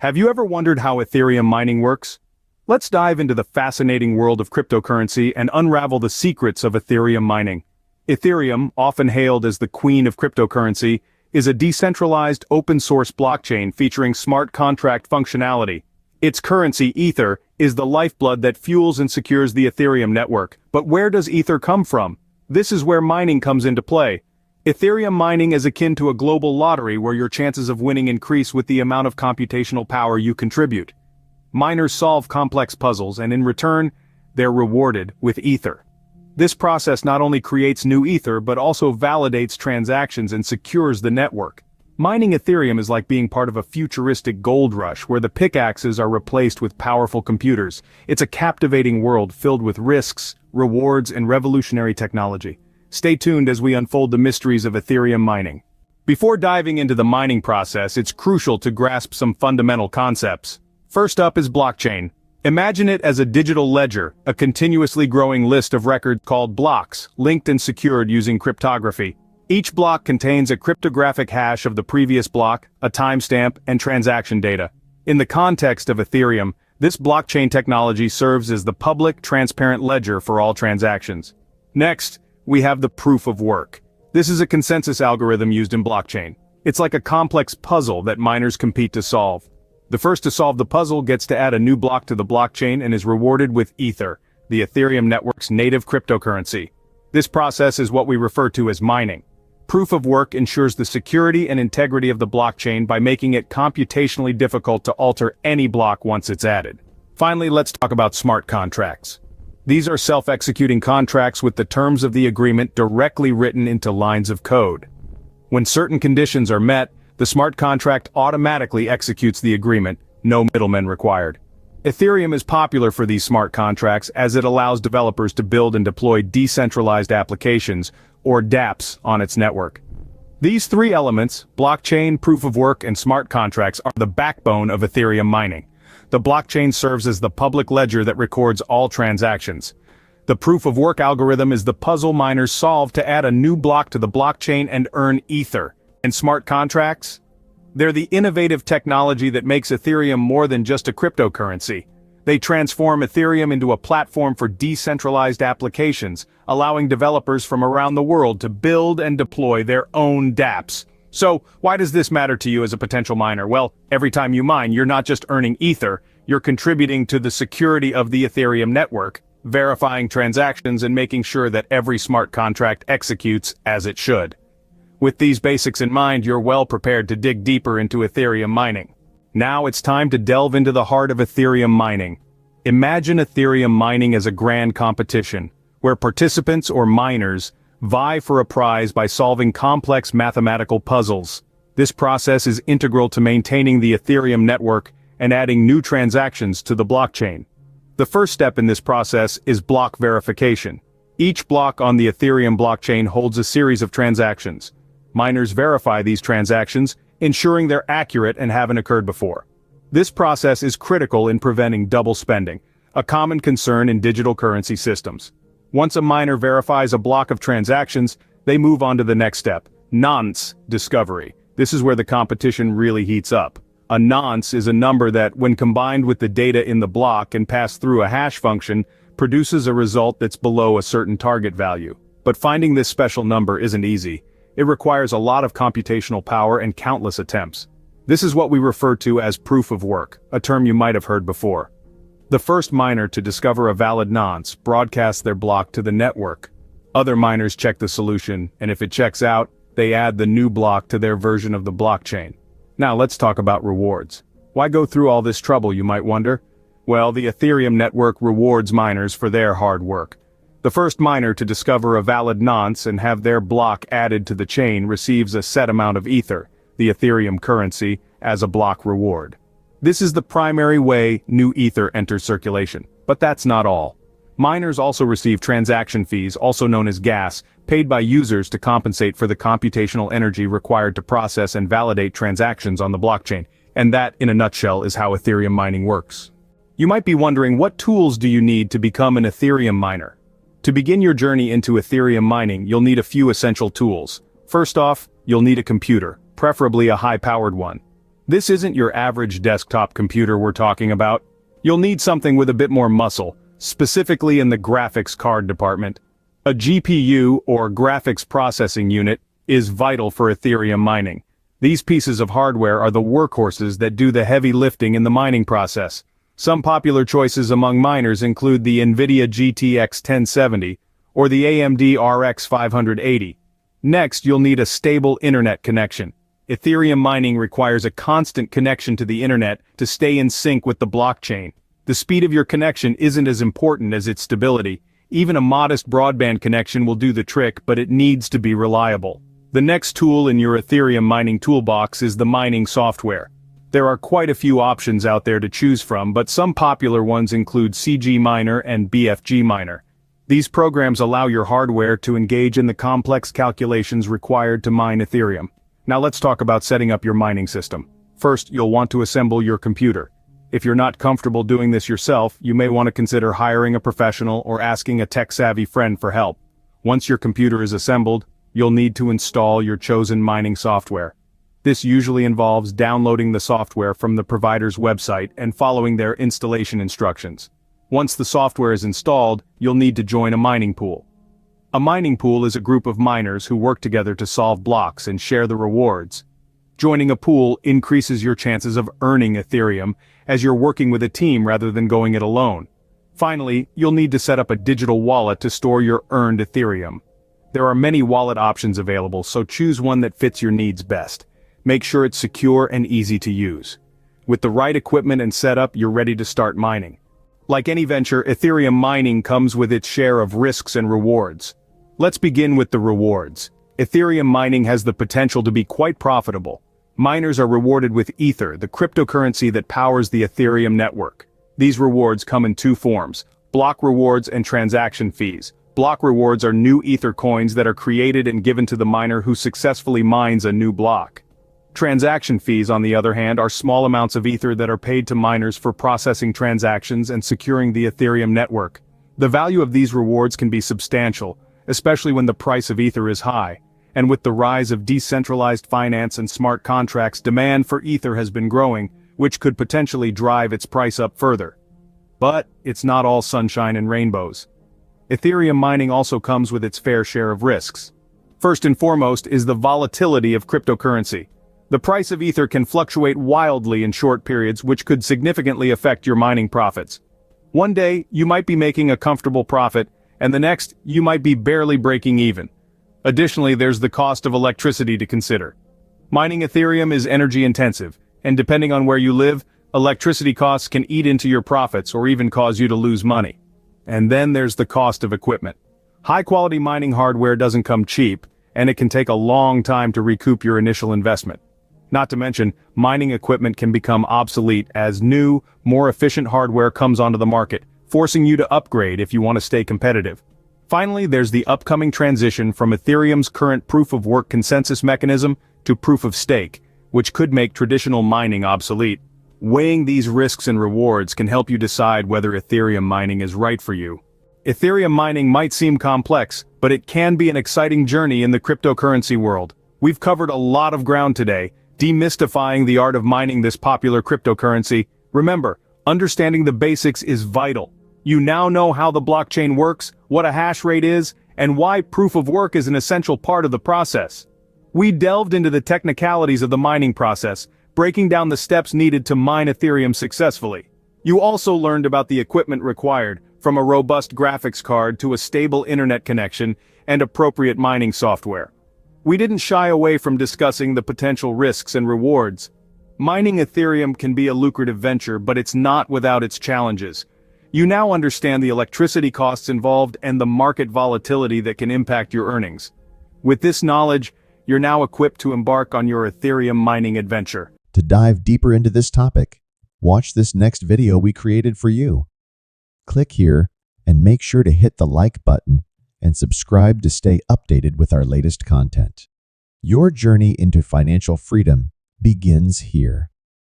Have you ever wondered how Ethereum mining works? Let's dive into the fascinating world of cryptocurrency and unravel the secrets of Ethereum mining. Ethereum, often hailed as the queen of cryptocurrency, is a decentralized open-source blockchain featuring smart contract functionality. Its currency, Ether, is the lifeblood that fuels and secures the Ethereum network. But where does Ether come from? This is where mining comes into play. Ethereum mining is akin to a global lottery where your chances of winning increase with the amount of computational power you contribute. Miners solve complex puzzles and in return, they're rewarded with Ether. This process not only creates new Ether but also validates transactions and secures the network. Mining Ethereum is like being part of a futuristic gold rush where the pickaxes are replaced with powerful computers. It's a captivating world filled with risks, rewards, and revolutionary technology. Stay tuned as we unfold the mysteries of Ethereum mining. Before diving into the mining process, it's crucial to grasp some fundamental concepts. First up is blockchain. Imagine it as a digital ledger, a continuously growing list of records called blocks, linked and secured using cryptography. Each block contains a cryptographic hash of the previous block, a timestamp, and transaction data. In the context of Ethereum, this blockchain technology serves as the public, transparent ledger for all transactions. Next, we have the proof of work. This is a consensus algorithm used in blockchain. It's like a complex puzzle that miners compete to solve. The first to solve the puzzle gets to add a new block to the blockchain and is rewarded with Ether, the Ethereum network's native cryptocurrency. This process is what we refer to as mining. Proof of work ensures the security and integrity of the blockchain by making it computationally difficult to alter any block once it's added. Finally, let's talk about smart contracts. These are self-executing contracts with the terms of the agreement directly written into lines of code. When certain conditions are met, the smart contract automatically executes the agreement, no middlemen required. Ethereum is popular for these smart contracts as it allows developers to build and deploy decentralized applications, or dApps, on its network. These three elements, blockchain, proof of work, and smart contracts, are the backbone of Ethereum mining. The blockchain serves as the public ledger that records all transactions. The proof of work algorithm is the puzzle miners solve to add a new block to the blockchain and earn Ether. And smart contracts? They're the innovative technology that makes Ethereum more than just a cryptocurrency. They transform Ethereum into a platform for decentralized applications, allowing developers from around the world to build and deploy their own dApps. So, why does this matter to you as a potential miner? Well, every time you mine, you're not just earning Ether, you're contributing to the security of the Ethereum network, verifying transactions and making sure that every smart contract executes as it should. With these basics in mind, you're well prepared to dig deeper into Ethereum mining. Now it's time to delve into the heart of Ethereum mining. Imagine Ethereum mining as a grand competition, where participants or miners vie for a prize by solving complex mathematical puzzles. This process is integral to maintaining the Ethereum network and adding new transactions to the blockchain. The first step in this process is block verification. Each block on the Ethereum blockchain holds a series of transactions. Miners verify these transactions, ensuring they're accurate and haven't occurred before. This process is critical in preventing double spending, a common concern in digital currency systems. Once a miner verifies a block of transactions, they move on to the next step, nonce discovery. This is where the competition really heats up. A nonce is a number that, when combined with the data in the block and passed through a hash function, produces a result that's below a certain target value. But finding this special number isn't easy. It requires a lot of computational power and countless attempts. This is what we refer to as proof of work, a term you might have heard before. The first miner to discover a valid nonce broadcasts their block to the network. Other miners check the solution, and if it checks out, they add the new block to their version of the blockchain. Now let's talk about rewards. Why go through all this trouble, you might wonder? Well, the Ethereum network rewards miners for their hard work. The first miner to discover a valid nonce and have their block added to the chain receives a set amount of Ether, the Ethereum currency, as a block reward. This is the primary way new Ether enters circulation, but that's not all. Miners also receive transaction fees, also known as gas, paid by users to compensate for the computational energy required to process and validate transactions on the blockchain. And that, in a nutshell, is how Ethereum mining works. You might be wondering, what tools do you need to become an Ethereum miner? To begin your journey into Ethereum mining, you'll need a few essential tools. First off, you'll need a computer, preferably a high-powered one. This isn't your average desktop computer we're talking about. You'll need something with a bit more muscle, specifically in the graphics card department. A GPU, or graphics processing unit, is vital for Ethereum mining. These pieces of hardware are the workhorses that do the heavy lifting in the mining process. Some popular choices among miners include the NVIDIA GTX 1070 or the AMD RX 580. Next, you'll need a stable internet connection. Ethereum mining requires a constant connection to the internet to stay in sync with the blockchain. The speed of your connection isn't as important as its stability. Even a modest broadband connection will do the trick, but it needs to be reliable. The next tool in your Ethereum mining toolbox is the mining software. There are quite a few options out there to choose from, but some popular ones include CG Miner and BFG Miner. These programs allow your hardware to engage in the complex calculations required to mine Ethereum. Now let's talk about setting up your mining system. First, you'll want to assemble your computer. If you're not comfortable doing this yourself, you may want to consider hiring a professional or asking a tech-savvy friend for help. Once your computer is assembled, you'll need to install your chosen mining software. This usually involves downloading the software from the provider's website and following their installation instructions. Once the software is installed, you'll need to join a mining pool. A mining pool is a group of miners who work together to solve blocks and share the rewards. Joining a pool increases your chances of earning Ethereum, as you're working with a team rather than going it alone. Finally, you'll need to set up a digital wallet to store your earned Ethereum. There are many wallet options available, so choose one that fits your needs best. Make sure it's secure and easy to use. With the right equipment and setup, you're ready to start mining. Like any venture, Ethereum mining comes with its share of risks and rewards. Let's begin with the rewards. Ethereum mining has the potential to be quite profitable. Miners are rewarded with Ether, the cryptocurrency that powers the Ethereum network. These rewards come in two forms: block rewards and transaction fees. Block rewards are new Ether coins that are created and given to the miner who successfully mines a new block. Transaction fees, on the other hand, are small amounts of Ether that are paid to miners for processing transactions and securing the Ethereum network. The value of these rewards can be substantial, especially when the price of Ether is high. And with the rise of decentralized finance and smart contracts, demand for Ether has been growing, which could potentially drive its price up further. But it's not all sunshine and rainbows. Ethereum mining also comes with its fair share of risks. First and foremost is the volatility of cryptocurrency. The price of Ether can fluctuate wildly in short periods, which could significantly affect your mining profits. One day, you might be making a comfortable profit, and the next, you might be barely breaking even. Additionally, there's the cost of electricity to consider. Mining Ethereum is energy intensive, and depending on where you live, electricity costs can eat into your profits or even cause you to lose money. And then there's the cost of equipment. High-quality mining hardware doesn't come cheap, and it can take a long time to recoup your initial investment. Not to mention, mining equipment can become obsolete as new, more efficient hardware comes onto the market, forcing you to upgrade if you want to stay competitive. Finally, there's the upcoming transition from Ethereum's current proof-of-work consensus mechanism to proof-of-stake, which could make traditional mining obsolete. Weighing these risks and rewards can help you decide whether Ethereum mining is right for you. Ethereum mining might seem complex, but it can be an exciting journey in the cryptocurrency world. We've covered a lot of ground today, demystifying the art of mining this popular cryptocurrency. Remember, understanding the basics is vital. You now know how the blockchain works, what a hash rate is, and why proof of work is an essential part of the process. We delved into the technicalities of the mining process, breaking down the steps needed to mine Ethereum successfully. You also learned about the equipment required, from a robust graphics card to a stable internet connection and appropriate mining software. We didn't shy away from discussing the potential risks and rewards. Mining Ethereum can be a lucrative venture, but it's not without its challenges. You now understand the electricity costs involved and the market volatility that can impact your earnings. With this knowledge, you're now equipped to embark on your Ethereum mining adventure. To dive deeper into this topic, watch this next video we created for you. Click here and make sure to hit the like button and subscribe to stay updated with our latest content. Your journey into financial freedom begins here.